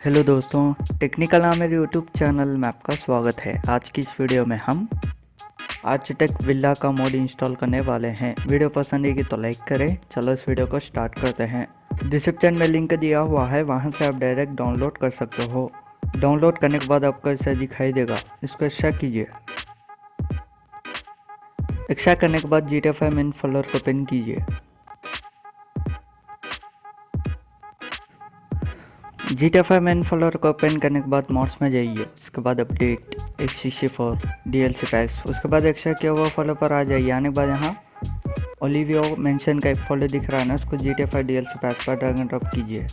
Hello दोस्तों, technical Amer YouTube channel में आपका स्वागत है। आज की इस वीडियो में हम आर्किटेक्ट विला का मोड इंस्टॉल करने वाले हैं। वीडियो पसंद आएगी तो लाइक करें। चलो इस वीडियो को स्टार्ट करते हैं। डिस्क्रिप्शन में लिंक दिया हुआ है, वहां से आप डायरेक्ट डाउनलोड कर सकते हो। डाउनलोड करने के बाद आपको ऐसा दिखाई देगा, इसको एक्सट्रैक्ट कीजिए। एक्सट्रैक्ट करने के बाद GTA 5 मेन फोल्डर को ओपन कीजिए। GTA 5 मेन फोल्डर को ओपन करने के बाद मोड्स में जाइए। उसके बाद अपडेट x64 DLC पैक्स। उसके बाद एक्स्ट्रा किया हुआ फोल्डर पर आ जाइए। आने के बाद यहाँ ओलिवियो मेंशन का एक फोल्डर दिख रहा है ना, उसको GTA 5 DLC पैक्स पर ड्रैग एंड ड्रॉप कीजिए।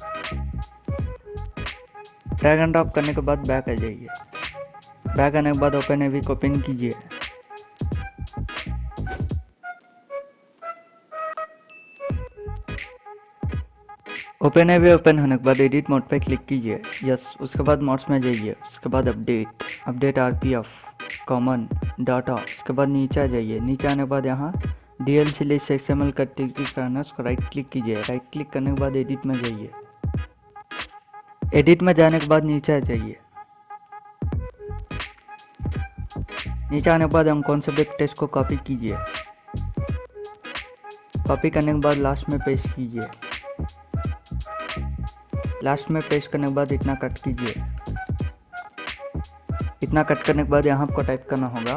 ड्रैग एंड ड्रॉप करने के बाद बैक आ जाइए। बैक आने के बाद ओपन एवी को ओपन कीजिए। ओपन होने के बाद एडिट मोड पे क्लिक कीजिए। यस, उसके बाद मोड्स में जाइए। उसके बाद अपडेट RPF कॉमन डाटा। उसके बाद नीचे आ जाइए। नीचे आने के बाद यहाँ DLC लिस्ट XML का टिक दिख रहा है ना, उसको राइट क्लिक कीजिए। राइट क्लिक करने के बाद एडिट में जाइए। एडिट में जाने के बाद नीचे आ जाइए। नीचे आने के बाद हम कौन से भी टेक्स्ट को कॉपी कीजिए। कॉपी करने के बाद लास्ट में पेस्ट कीजिए। लास्ट में पेस्ट करने के बाद इतना कट कीजिए। इतना कट करने के बाद यहाँ आपको टाइप करना होगा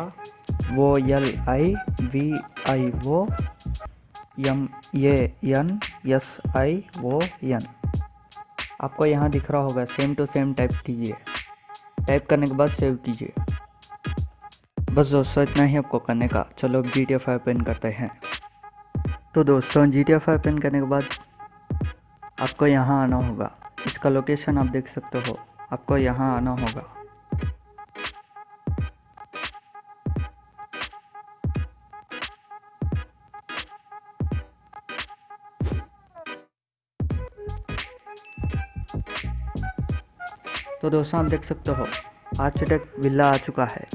वो LIVI वो MANSION। आपको यहाँ दिख रहा होगा, सेम टू सेम टाइप कीजिए। टाइप करने के बाद सेव कीजिए। बस दोस्तों इतना ही आपको करने का। चलो अब GTA 5 ओपन करते हैं। तो दोस्तों GTA 5 ओपन करने के बाद आपको यहाँ आना होगा। इसका लोकेशन आप देख सकते हो, आपको यहाँ आना होगा। तो दोस्तों आप देख सकते हो आर्किटेक्ट विला आ चुका है।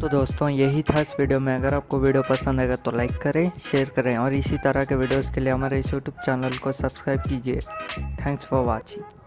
तो दोस्तों यही था इस वीडियो में। अगर आपको वीडियो पसंद आएगा तो लाइक करें, शेयर करें और इसी तरह के वीडियोस के लिए हमारे इस यूट्यूब चैनल को सब्सक्राइब कीजिए। Thanks for watching.